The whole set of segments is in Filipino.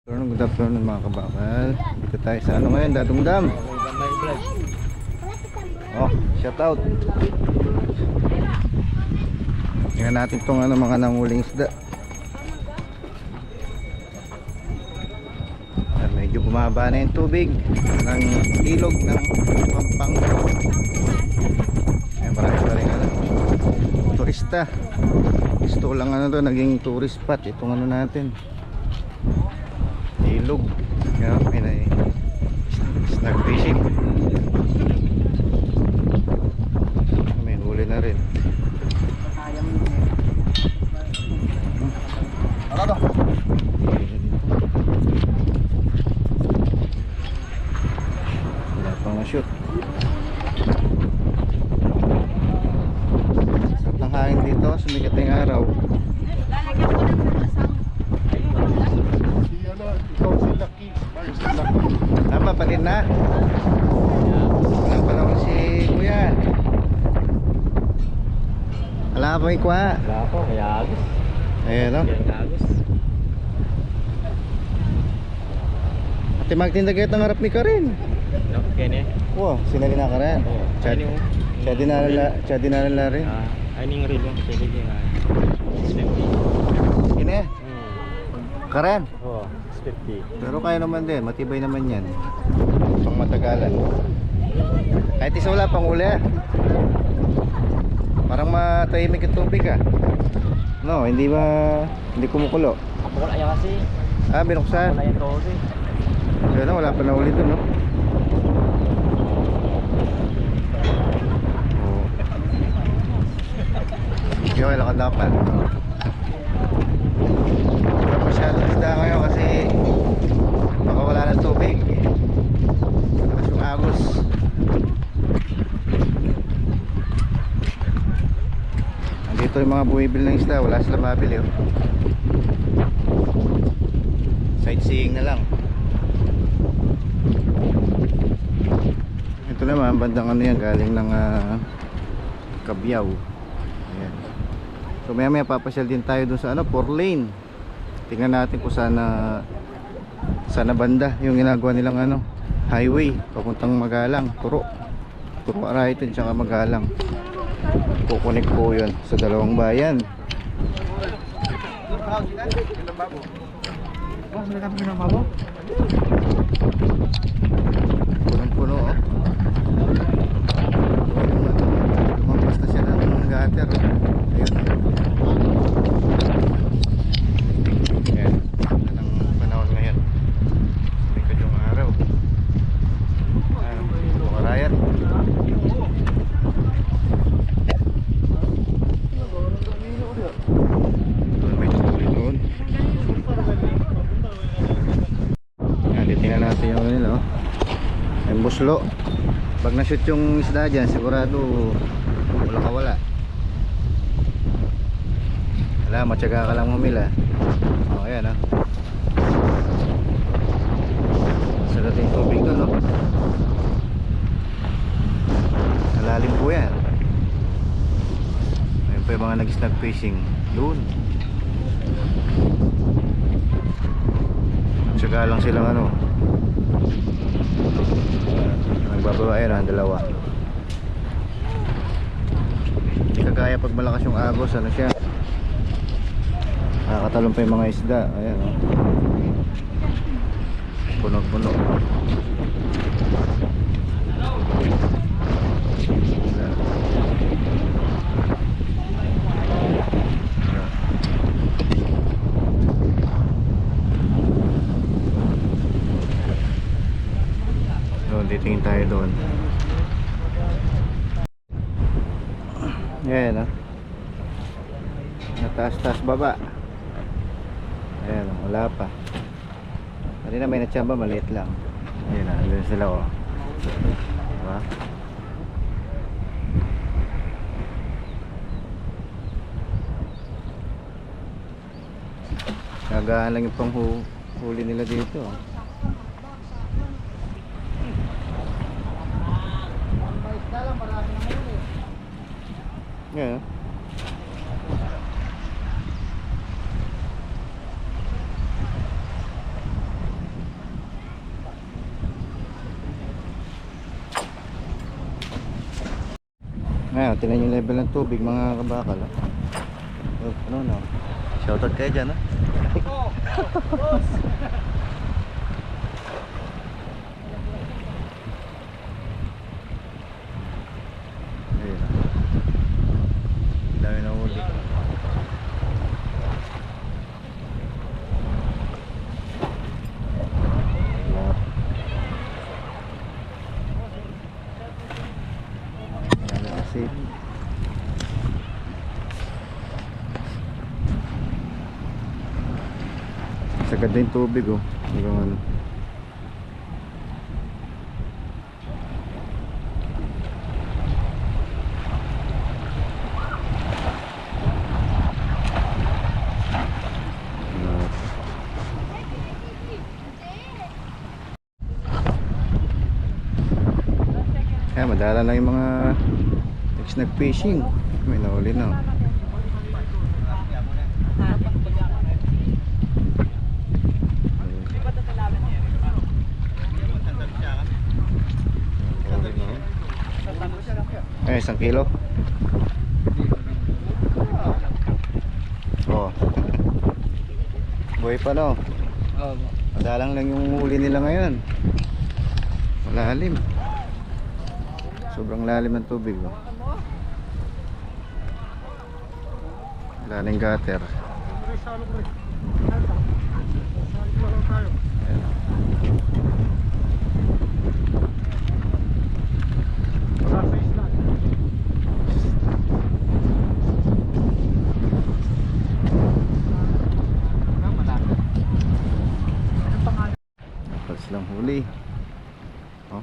Good afternoon mga kabakal. Dito tayo sa ano ngayon, Dadungdam. Oh, shout out. Tingnan natin tong ano, mga nanguling isda. Medyo bumaba na yung tubig ng ilog ng Pampanga. Ay, marami pa rin ano, turista. Gusto ko lang ano to, naging tourist spot itong ano natin, ilog. Kaya may snag fishing. May huli na rin. Wala pang na-shoot. Sarap ng hangin dito, sumikat na yung araw. Tama, palit na. Walang panahon si Kuya. Wala ka pang ikuha. Wala po, kaya agos. Ayan o. Kaya agos. Ate magtinda kayo ng harap ni Karen. Kene? Wow, sinali na Karen. Chad dinala rin. Ay ning relo, pwede din ah. Kine? Karen. Oo, 50. Pero kaya naman din, matibay naman yan. Pang matagalan. Kahit isa wala pang uli. Parang matahimik yung tubig ah. No, hindi kumukulo. Kapag ayaw kasi. Binuksan. Wala yan todo eh. Kaya wala pa na uli dun, no? Yung lakad dapat. Wala masyadong isda ngayon kasi baka wala ng tubig. Tapos yung agos. Andito yung mga buwibil ng isda, wala sila mabili oh. Sightseeing na lang. Ito naman bandang ano yan, galing ng Cabiao. Ayan. So maya maya papasyal din tayo dun sa ano, 4 lane. Tingnan natin kung sana banda yung ginagawa nilang ano, highway papuntang Magalang, Turo Arayton tsaka Magalang. Kukunik po yun sa dalawang bayan. Punong-puno oh. Lumampas na siya ng gutter. Ayun. Ayan. Ganda ng panahon ngayon. Likod yung araw. Bukarayan. Doon may tubig doon. Ayan, titingnan natin yung nila oh. Yung buslo. Pag na-shoot yung isda dyan, sigurado wala ka wala. Wala, matyaga ka lang humila. O, ayan ha. Sa dating tubig doon, no? Malalim po yan. Ayun po yung mga nag-snag fishing doon. Matyaga lang silang ano, nagbababa yan ang dalawa. Hindi kagaya pag malakas yung agos, ano siya, nakakatalon pa yung mga isda. Ayan o, puno-puno. Titingin tayo doon. Ayan o, nataas-taas baba. Ayan o, wala pa. Kanina may natsamba, maliit lang. Ayan o, andun sila o. Diba? Gagaan lang yung panghuli nila dito o. Yeah. Ayan, tingnan yung level ng tubig mga kabakal. Ano no? Shoutout kayo dyan, ha? Ayun. Dami na huli. Ayan kasi. Sagad na yung tubig, oh. Hanggang ano. Kaya madala lang yung mga nag-fishing. May nahuli na. Eh, 1 kilo. Oh. Buhay pa, no? Oo. Madalang lang yung huli nila ngayon. Malalim. Sobrang lalim ng tubig, oh. Lalim gutter. Tapos lang huli. Oh.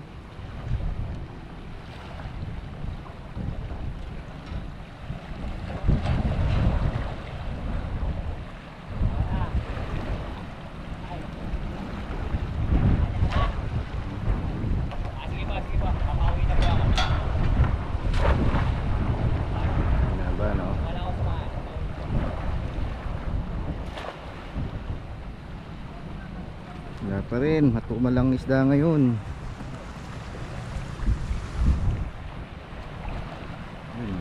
Haba, no? Wala pa rin, matumal lang isda ngayon. Ayun.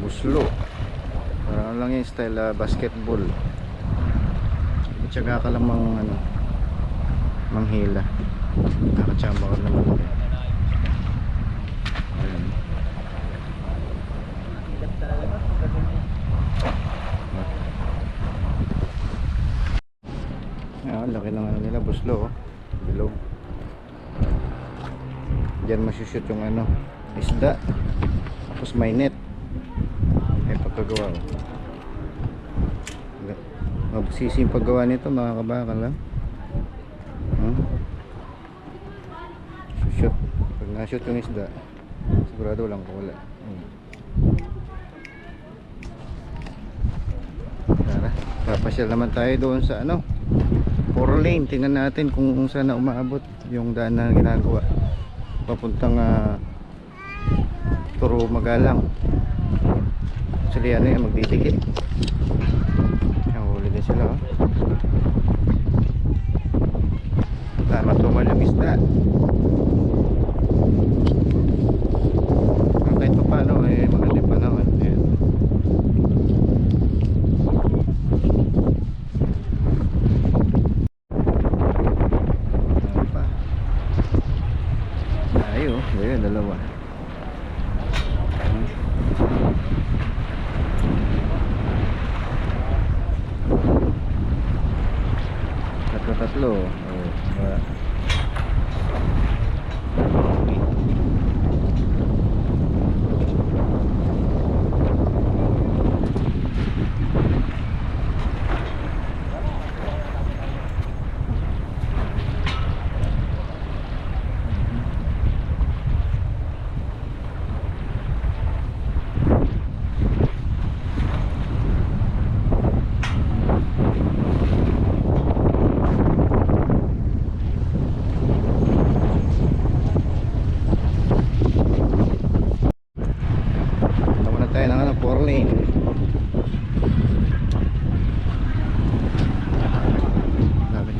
Buslo. Parang lang yung style basketball. Tsaga ka lang ano, manghila. Nakachamba ka naman. Ayun. Ayan, laki ng ano nila, buslo, oh. Bilog. Diyan masushoot yung ano, isda. Tapos may net. Ay pagkagawa, oh. Mabusisi yung paggawa nito mga kabakal, ha? Shoot. Pag na-shoot yung isda, sigurado walang kuwala. Tara, papasyal naman tayo doon sa ano, 4 lane. Tingnan natin kung saan na umaabot yung daan na ginagawa papuntang Turo Magalang. Actually ano yan, magdidikit. Huli din sila, oh. Tama, tumal yung isda. Kahit pa paano, eh, maganda pa naman. Ayan. Ano pa? Ayo, ayun, dalawa. Tatlo. Oh,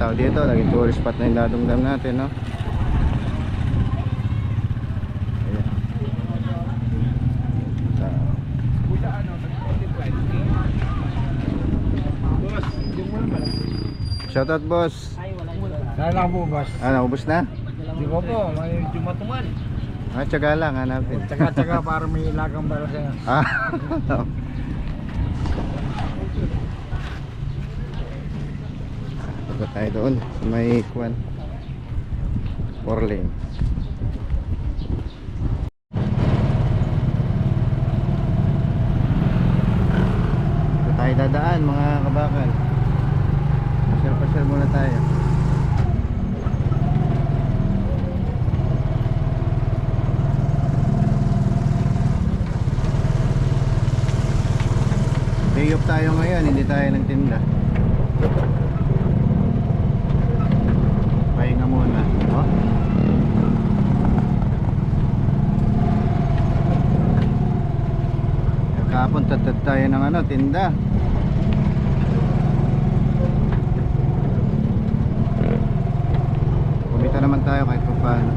tao dito, naging tourist spot na yung Dadong Dam natin, no? Ayan. Shoutout boss. Kala po, boss. Ubos na? Di ko po, may jumatuman. Tsaga lang, hanapin. Tsaka-tsaka para may ilagang para sa'yo. Ah. Punta tayo doon sa may kwan. 4 lane. Dito tayo dadaan mga kabakal. Pasyal-pasyal muna tayo. Day off tayo ngayon, hindi tayo nagtinda. Pahinga muna. Oh. Kahapon tatad tayo ng tinda. Kumita naman tayo kahit pa paano.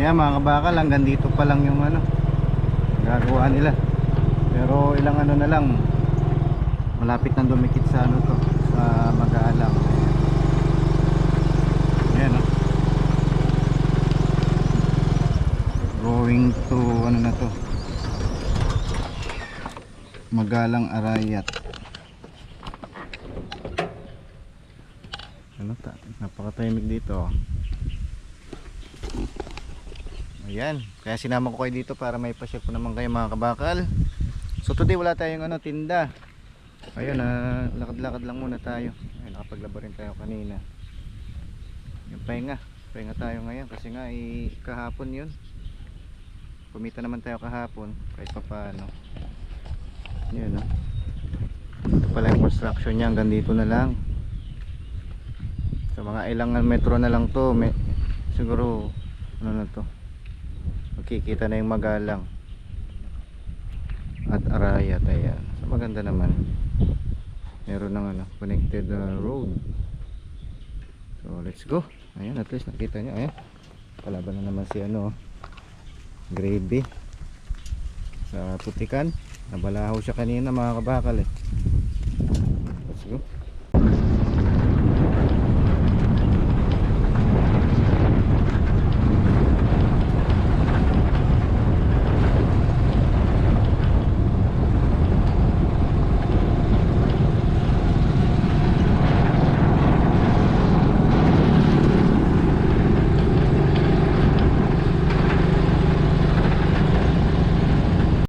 Ayan mga kabakal, hanggang dito pa lang yung ano gagawa nila. Pero ilang ano na lang, malapit nang dumikit sa ano to, sa Magalang. Ayan oh. Going to ano na to, Magalang Arayat. Ano ta, napakatahimik dito oh. Ayan, kaya sinama ko kayo dito para may pasyal po naman kayo mga kabakal. So today wala tayong ano, tinda. Ayun, lakad-lakad lang muna tayo. Ayun, nakapaglaba rin tayo kanina. Yung pahinga tayo ngayon kasi nga kahapon yun. Kumita naman tayo kahapon kahit pa paano. Yun no. Ito pala yung construction niya, hanggang dito na lang. So mga ilang metro na lang to, siguro ano na to, makikita na yung Magalang at Arayat. Ayan, so maganda naman, meron ng ano, connected road. So let's go. Ayan, at least nakita nyo. Ayan, kalaban na naman si ano, Gravy sa putikan. Nabalahaw siya kanina mga kabakal eh. Let's go.